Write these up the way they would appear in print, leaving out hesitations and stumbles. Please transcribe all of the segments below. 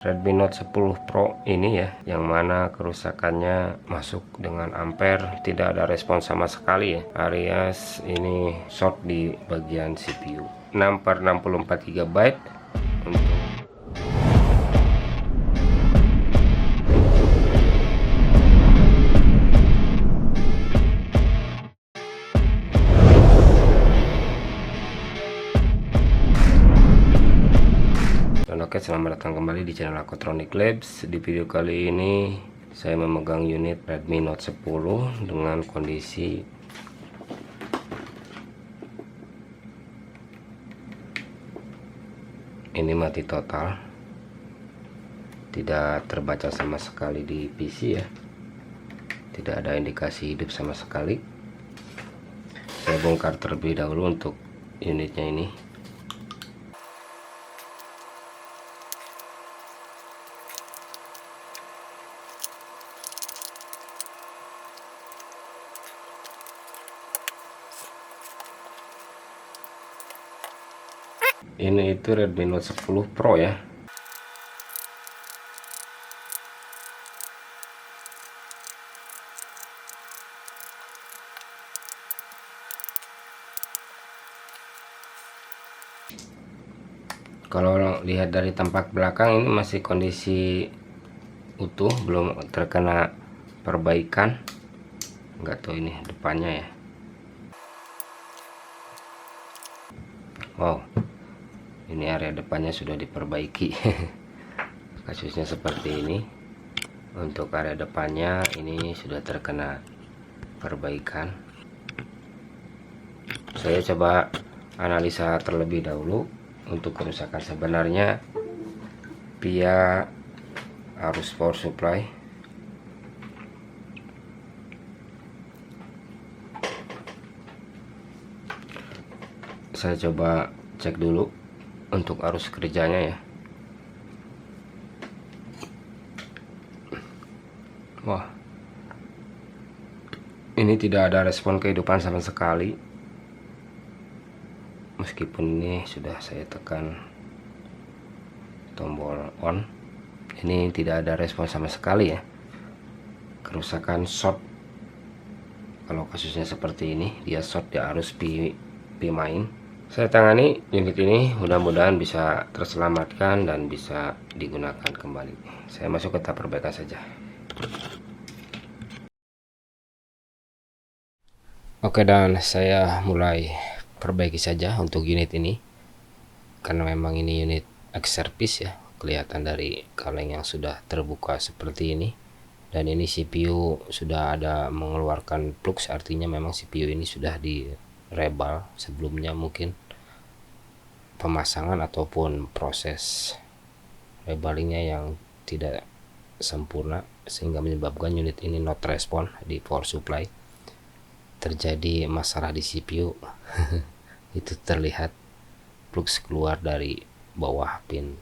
Redmi Note 10 Pro ini ya, yang mana kerusakannya masuk dengan ampere, tidak ada respon sama sekali ya, alias ini short di bagian CPU. 6/64 GB untuk Oke, selamat datang kembali di channel Aquatronic Labs. Di video kali ini saya memegang unit Redmi Note 10 dengan kondisi ini mati total, tidak terbaca sama sekali di PC ya, tidak ada indikasi hidup sama sekali. Saya bongkar terlebih dahulu untuk unitnya ini. Ini itu Redmi Note 10 Pro ya. Kalau lihat dari tampak belakang ini masih kondisi utuh, belum terkena perbaikan. Enggak tahu ini depannya ya. Wow, ini area depannya sudah diperbaiki. Kasusnya seperti ini. Untuk area depannya ini sudah terkena perbaikan. Saya coba analisa terlebih dahulu untuk kerusakan sebenarnya via arus power supply. Saya coba cek dulu untuk arus kerjanya ya. Wah, ini tidak ada respon kehidupan sama sekali. Meskipun ini sudah saya tekan tombol on, ini tidak ada respon sama sekali ya. Kerusakan short. Kalau kasusnya seperti ini, dia short di arus P main. Saya tangani unit ini, mudah-mudahan bisa terselamatkan dan bisa digunakan kembali. Saya masuk ke tahap perbaikan saja. Oke, dan saya mulai perbaiki saja untuk unit ini, karena memang ini unit ex service ya, kelihatan dari kaleng yang sudah terbuka seperti ini. Dan ini CPU sudah ada mengeluarkan flux, artinya memang CPU ini sudah di rebal sebelumnya, mungkin pemasangan ataupun proses rebalingnya yang tidak sempurna sehingga menyebabkan unit ini not respond di power supply. Terjadi masalah di CPU. Itu terlihat flux keluar dari bawah pin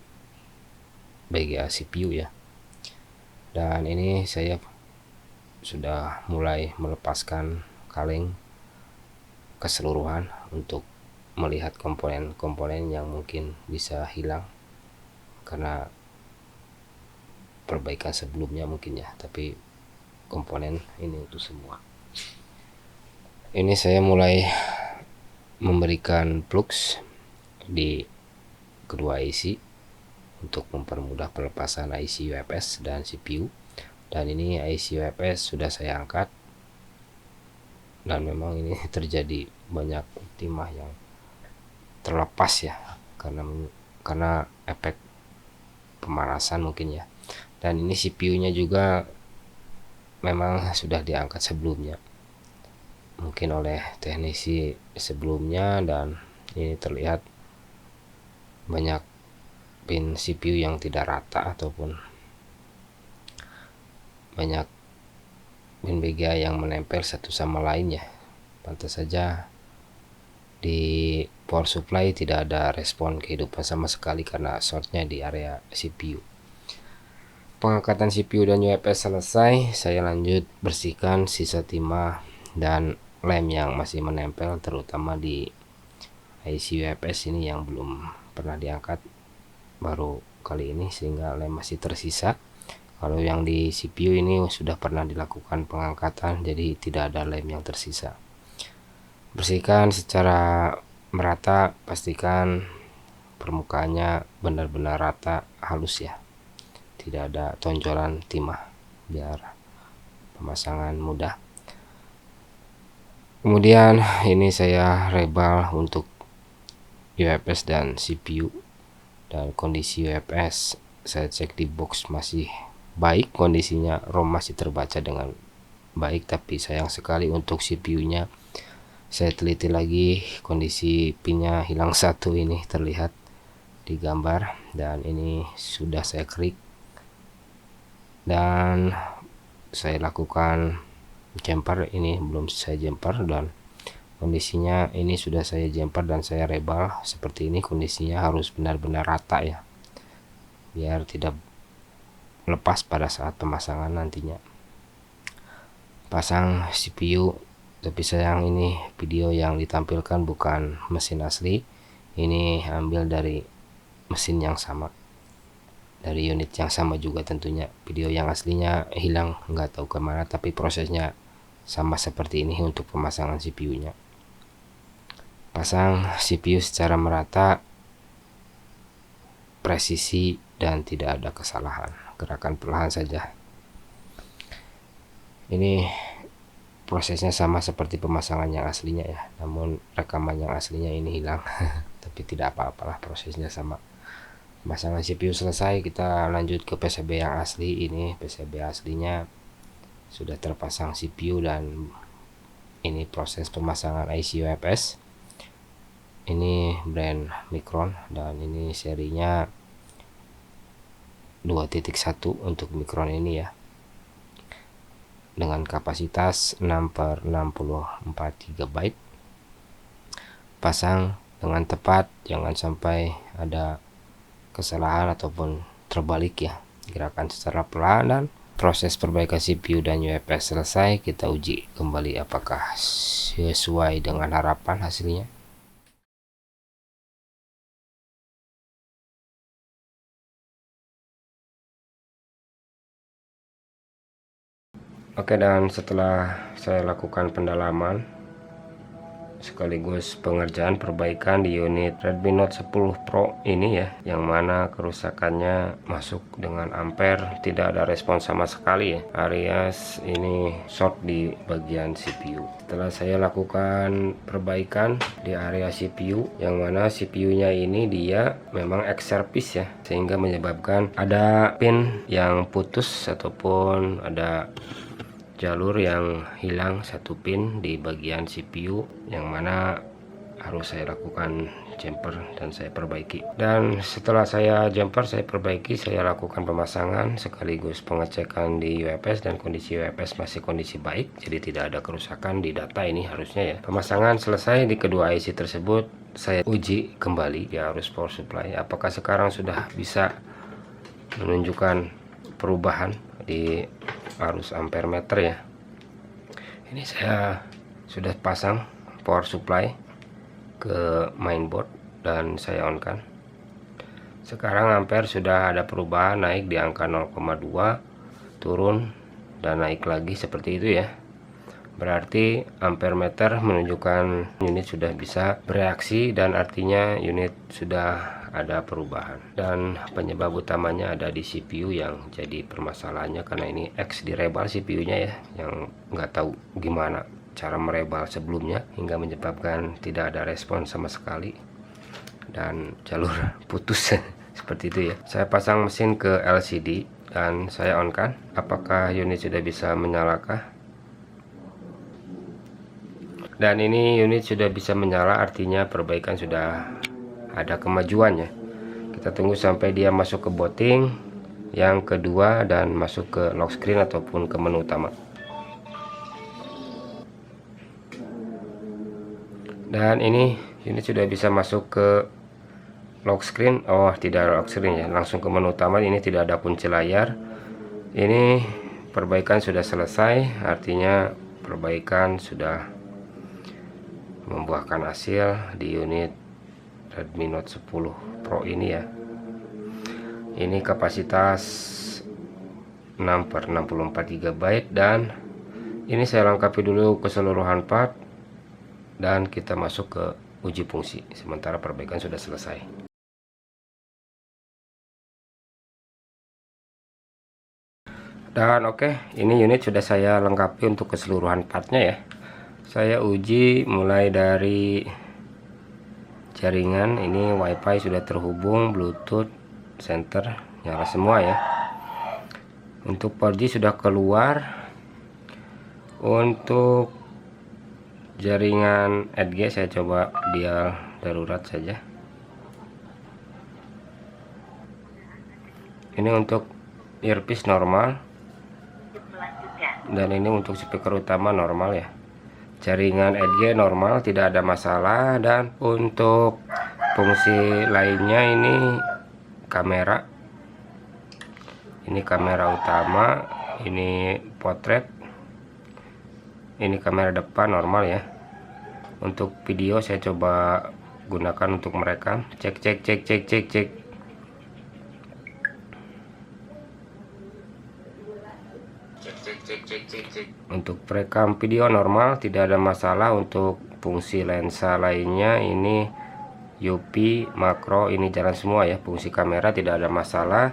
BGA CPU ya. Dan ini saya sudah mulai melepaskan kaleng keseluruhan untuk melihat komponen-komponen yang mungkin bisa hilang karena perbaikan sebelumnya mungkin ya, tapi komponen ini itu semua. Ini saya mulai memberikan flux di kedua IC untuk mempermudah pelepasan IC UFS dan CPU. Dan ini IC UFS sudah saya angkat, dan memang ini terjadi banyak timah yang terlepas ya, karena efek pemanasan mungkin ya. Dan ini CPU-nya juga memang sudah diangkat sebelumnya, mungkin oleh teknisi sebelumnya, dan ini terlihat banyak pin CPU yang tidak rata ataupun banyak pin BGA yang menempel satu sama lain ya. Pantas saja di power supply tidak ada respon kehidupan sama sekali karena shortnya di area CPU. Pengangkatan CPU dan UFS selesai, saya lanjut bersihkan sisa timah dan lem yang masih menempel, terutama di IC UFS ini yang belum pernah diangkat, baru kali ini sehingga lem masih tersisa. Kalau yang di CPU ini sudah pernah dilakukan pengangkatan, jadi tidak ada lem yang tersisa. Bersihkan secara merata, pastikan permukaannya benar-benar rata, halus ya, tidak ada tonjolan timah biar pemasangan mudah. Kemudian ini saya rebal untuk UFS dan CPU, dan kondisi UFS saya cek di box masih baik kondisinya, ROM masih terbaca dengan baik, tapi sayang sekali untuk CPU-nya saya teliti lagi, kondisi pinnya hilang satu, ini terlihat di gambar, dan ini sudah saya klik dan saya lakukan jumper. Ini belum saya jumper dan kondisinya ini sudah saya jumper dan saya rebal seperti ini. Kondisinya harus benar-benar rata ya, biar tidak lepas pada saat pemasangan nantinya. Pasang CPU, tapi sayang ini video yang ditampilkan bukan mesin asli, ini ambil dari mesin yang sama, dari unit yang sama juga tentunya. Video yang aslinya hilang, nggak tahu kemana, tapi prosesnya sama seperti ini untuk pemasangan CPU-nya. Pasang CPU secara merata, presisi dan tidak ada kesalahan, gerakan perlahan saja. Ini prosesnya sama seperti pemasangan yang aslinya ya, namun rekaman yang aslinya ini hilang tapi tidak apa-apalah, prosesnya sama. Pemasangan CPU selesai, kita lanjut ke PCB yang asli. Ini PCB aslinya sudah terpasang CPU dan ini proses pemasangan IC UFS. Ini brand Micron dan ini serinya 2.1 untuk Micron ini ya, dengan kapasitas 6/64 GB. Pasang dengan tepat, jangan sampai ada kesalahan ataupun terbalik ya, gerakan secara pelan. Dan proses perbaikan CPU dan UFS selesai, kita uji kembali apakah sesuai dengan harapan hasilnya. Oke, dan setelah saya lakukan pendalaman sekaligus pengerjaan perbaikan di unit Redmi Note 10 Pro ini ya, yang mana kerusakannya masuk dengan ampere, tidak ada respon sama sekali ya, alias ini short di bagian CPU. Setelah saya lakukan perbaikan di area CPU, yang mana CPU-nya ini dia memang X service ya, sehingga menyebabkan ada pin yang putus ataupun ada jalur yang hilang satu pin di bagian CPU, yang mana harus saya lakukan jumper dan saya perbaiki. Dan setelah saya jumper, saya perbaiki, saya lakukan pemasangan sekaligus pengecekan di UFS, dan kondisi UFS masih kondisi baik, jadi tidak ada kerusakan di data ini harusnya ya. Pemasangan selesai di kedua IC tersebut, saya uji kembali di arus power supply, apakah sekarang sudah bisa menunjukkan perubahan di arus ampere meter ya. Ini saya sudah pasang power supply ke mainboard dan saya on kan. Sekarang ampere sudah ada perubahan, naik di angka 0,2, turun dan naik lagi seperti itu ya. Berarti ampere meter menunjukkan unit sudah bisa bereaksi, dan artinya unit sudah ada perubahan. Dan penyebab utamanya ada di CPU yang jadi permasalahannya, karena ini X direbal CPU-nya ya, yang nggak tahu gimana cara merebal sebelumnya hingga menyebabkan tidak ada respon sama sekali dan jalur putus seperti itu ya. Saya pasang mesin ke LCD dan saya on kan. Apakah unit sudah bisa menyalakah? Dan ini unit sudah bisa menyala, artinya perbaikan sudah ada kemajuannya. Kita tunggu sampai dia masuk ke booting yang kedua dan masuk ke lock screen ataupun ke menu utama. Dan ini unit sudah bisa masuk ke lock screen. Oh, tidak ada lock screen ya, langsung ke menu utama. Ini tidak ada kunci layar. Ini perbaikan sudah selesai, artinya perbaikan sudah membuahkan hasil di unit Redmi Note 10 Pro ini ya. Ini kapasitas 6/64 GB, dan ini saya lengkapi dulu keseluruhan part dan kita masuk ke uji fungsi sementara perbaikan sudah selesai. Dan oke, ini unit sudah saya lengkapi untuk keseluruhan partnya ya. Saya uji mulai dari jaringan, ini WiFi sudah terhubung, Bluetooth, center nyala semua ya. Untuk 4G sudah keluar. Untuk jaringan EDG saya coba dial darurat saja. Ini untuk earpiece normal, dan ini untuk speaker utama normal ya. Jaringan EDG normal, tidak ada masalah. Dan untuk fungsi lainnya, ini kamera. Ini kamera utama, ini potret, ini kamera depan normal ya. Untuk video saya coba gunakan untuk merekam. Cek. Untuk perekam video normal, tidak ada masalah. Untuk fungsi lensa lainnya, ini UV, makro, ini jalan semua ya. Fungsi kamera tidak ada masalah.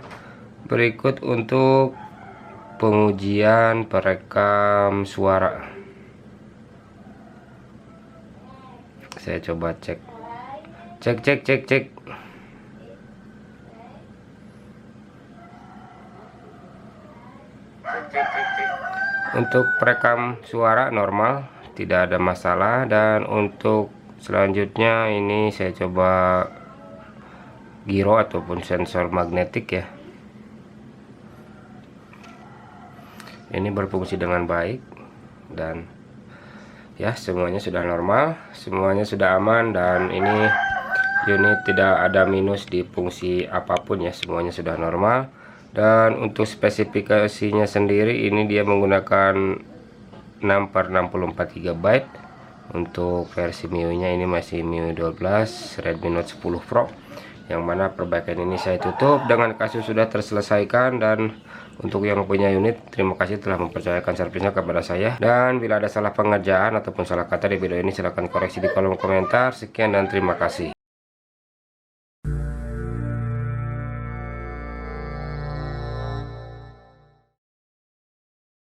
Berikut untuk pengujian perekam suara. Saya coba cek. Untuk perekam suara normal, tidak ada masalah. Dan untuk selanjutnya, ini saya coba giro ataupun sensor magnetik ya. Ini berfungsi dengan baik, dan ya semuanya sudah normal, semuanya sudah aman. Dan ini unit tidak ada minus di fungsi apapun ya, semuanya sudah normal. Dan untuk spesifikasinya sendiri, ini dia menggunakan 6/64 GB. Untuk versi MIUI nya ini masih MIUI 12 Redmi Note 10 Pro, yang mana perbaikan ini saya tutup dengan kasus sudah terselesaikan. Dan untuk yang punya unit, terima kasih telah mempercayakan servisnya kepada saya. Dan bila ada salah pengerjaan ataupun salah kata di video ini, silahkan koreksi di kolom komentar. Sekian dan terima kasih.